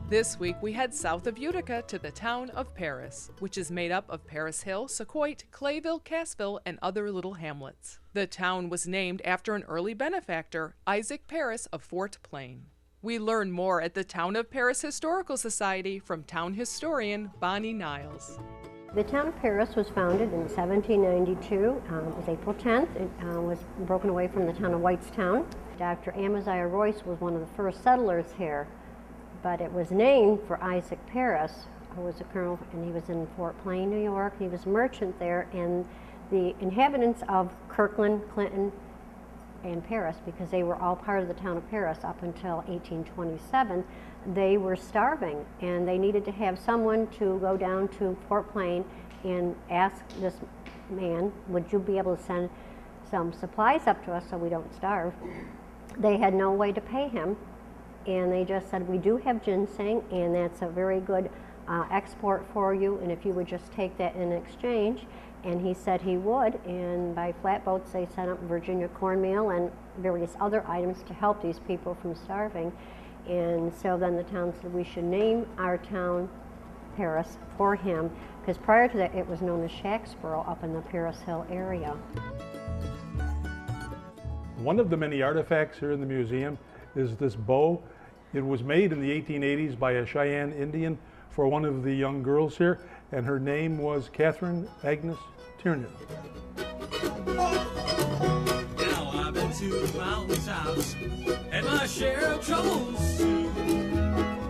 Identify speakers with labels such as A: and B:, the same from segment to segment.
A: This week we head south of Utica to the town of Paris, which is made up of Paris Hill, Sequoit, Clayville, Cassville, and other little hamlets. The town was named after an early benefactor, Isaac Paris of Fort Plain. We learn more at the Town of Paris Historical Society from town historian Bonnie Niles.
B: The town of Paris was founded in 1792. It was April 10th. It was broken away from the town of Whitestown. Dr. Amaziah Royce was one of the first settlers here, but it was named for Isaac Paris, who was a colonel, and he was in Fort Plain, New York. He was a merchant there, and the inhabitants of Kirkland, Clinton, and Paris, because they were all part of the town of Paris up until 1827, they were starving, and they needed to have someone to go down to Fort Plain and ask this man, would you be able to send some supplies up to us so we don't starve? They had no way to pay him, and they just said, we do have ginseng, and that's a very good export for you, and if you would just take that in exchange. And he said he would, and by flatboats they sent up Virginia cornmeal and various other items to help these people from starving. And so then the town said we should name our town Paris for him, because prior to that it was known as Shacksboro up in the Paris Hill area.
C: One of the many artifacts here in the museum is this bow. It was made in the 1880s by a Cheyenne Indian for one of the young girls here, and her name was Catherine Agnes Tiernan.
D: Now I've been to the mountaintops and my share of troubles too.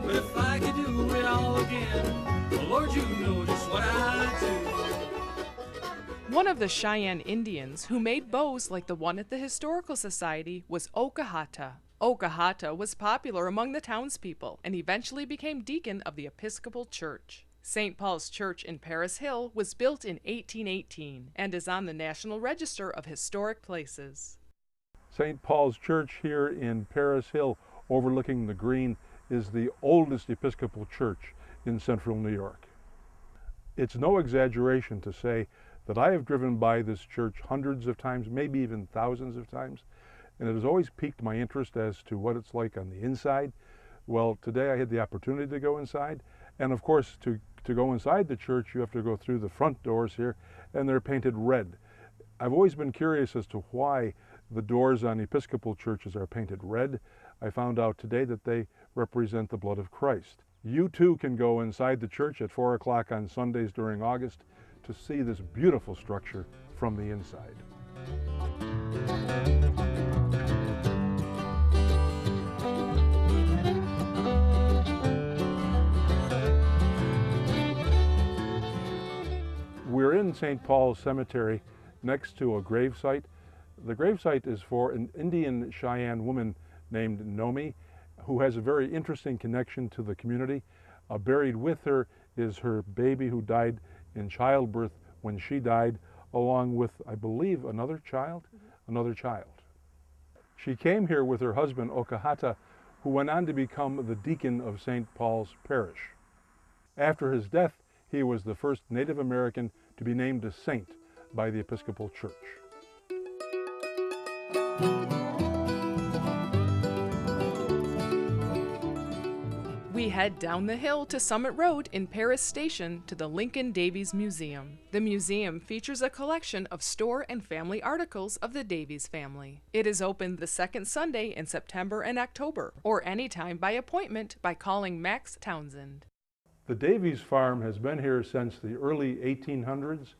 D: But if I could do it all again, well, Lord, you know just what I'd do.
A: One of the Cheyenne Indians who made bows like the one at the Historical Society was Okahata. Okahata was popular among the townspeople and eventually became deacon of the Episcopal Church. St. Paul's Church in Paris Hill was built in 1818 and is on the National Register of Historic Places.
C: St. Paul's Church here in Paris Hill, overlooking the green, is the oldest Episcopal church in central New York. It's no exaggeration to say that I have driven by this church hundreds of times, maybe even thousands of times, and it has always piqued my interest as to what it's like on the inside. Well, today I had the opportunity to go inside, and of course to go inside the church you have to go through the front doors here, and they're painted red. I've always been curious as to why the doors on Episcopal churches are painted red. I found out today that they represent the blood of Christ. You too can go inside the church at 4 o'clock on Sundays during August to see this beautiful structure from the inside. We're in St. Paul's Cemetery next to a gravesite. The gravesite is for an Indian Cheyenne woman named Nomi, who has a very interesting connection to the community. Buried with her is her baby who died in childbirth when she died, along with, I believe, another child. She came here with her husband, Okahata, who went on to become the deacon of St. Paul's Parish. After his death, he was the first Native American to be named a saint by the Episcopal Church.
A: We head down the hill to Summit Road in Paris Station to the Lincoln Davies Museum. The museum features a collection of store and family articles of the Davies family. It is open the second Sunday in September and October, or anytime by appointment by calling Max Townsend.
C: The Davies farm has been here since the early 1800s,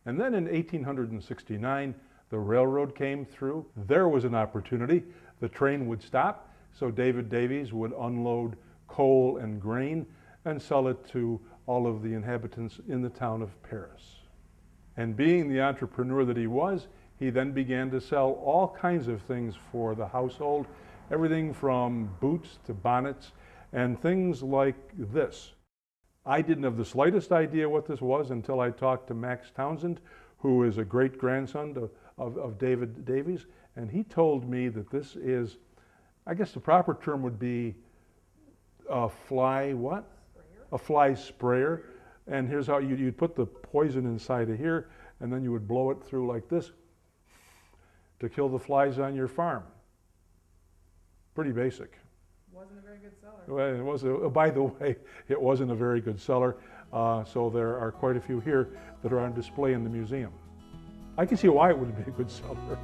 C: and then in 1869 the railroad came through. There was an opportunity. The train would stop, so David Davies would unload coal and grain and sell it to all of the inhabitants in the town of Paris. And being the entrepreneur that he was, he then began to sell all kinds of things for the household, everything from boots to bonnets and things like this. I didn't have the slightest idea what this was until I talked to Max Townsend, who is a great-grandson of David Davies, and he told me that this is, I guess the proper term would be a fly what? Sprayer. A fly sprayer. And here's how you'd put the poison inside of here, and then you would blow it through like this to kill the flies on your farm. Pretty basic.
A: wasn't a very good seller.
C: Well, it was, by the way, it wasn't a very good seller, so there are quite a few here that are on display in the museum. I can see why it wouldn't be a good seller.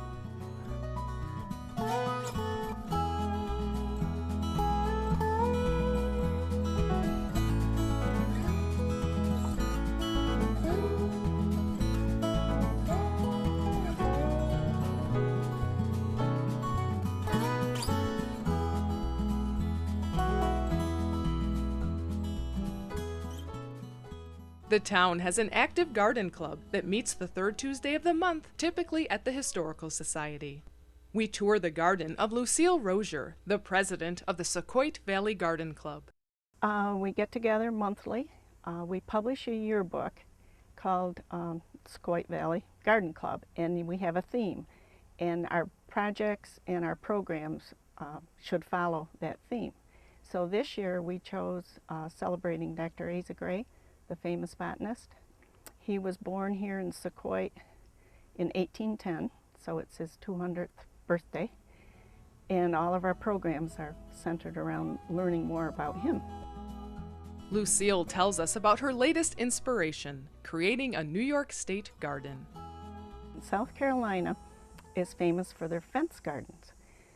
A: The town has an active garden club that meets the third Tuesday of the month, typically at the Historical Society. We tour the garden of Lucille Rozier, the president of the Sauquoit Valley Garden Club.
E: We get together monthly. We publish a yearbook called Sauquoit Valley Garden Club, and we have a theme. And our projects and our programs should follow that theme. So this year we chose celebrating Dr. Asa Gray, the famous botanist. He was born here in Sauquoit in 1810, so it's his 200th birthday. And all of our programs are centered around learning more about him.
A: Lucille tells us about her latest inspiration, creating a New York State garden.
E: South Carolina is famous for their fence gardens.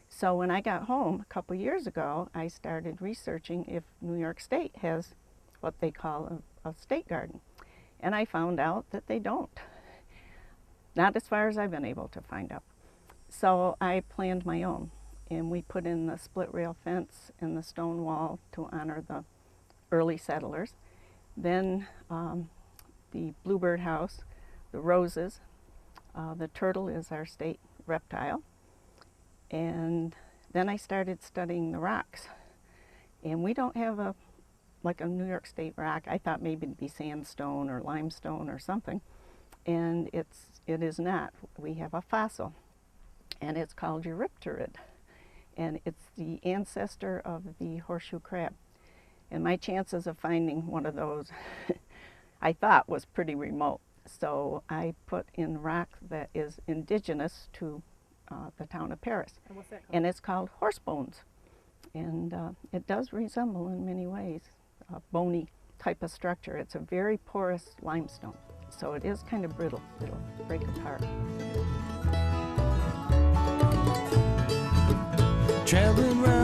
E: So when I got home a couple years ago, I started researching if New York State has what they call a state garden. And I found out that they don't. Not as far as I've been able to find out. So I planned my own, and we put in the split rail fence and the stone wall to honor the early settlers. Then the bluebird house, the roses, the turtle is our state reptile. And then I started studying the rocks. And we don't have like a New York State rock. I thought maybe it'd be sandstone or limestone or something, and it is not. We have a fossil, and it's called Eurypterid, and it's the ancestor of the horseshoe crab. And my chances of finding one of those, I thought, was pretty remote. So I put in rock that is indigenous to the town of Paris.
A: And what's that called?
E: And it's called horse bones, and it does resemble in many ways a bony type of structure. It's a very porous limestone, so it is kind of brittle. It'll break apart.
D: Traveling round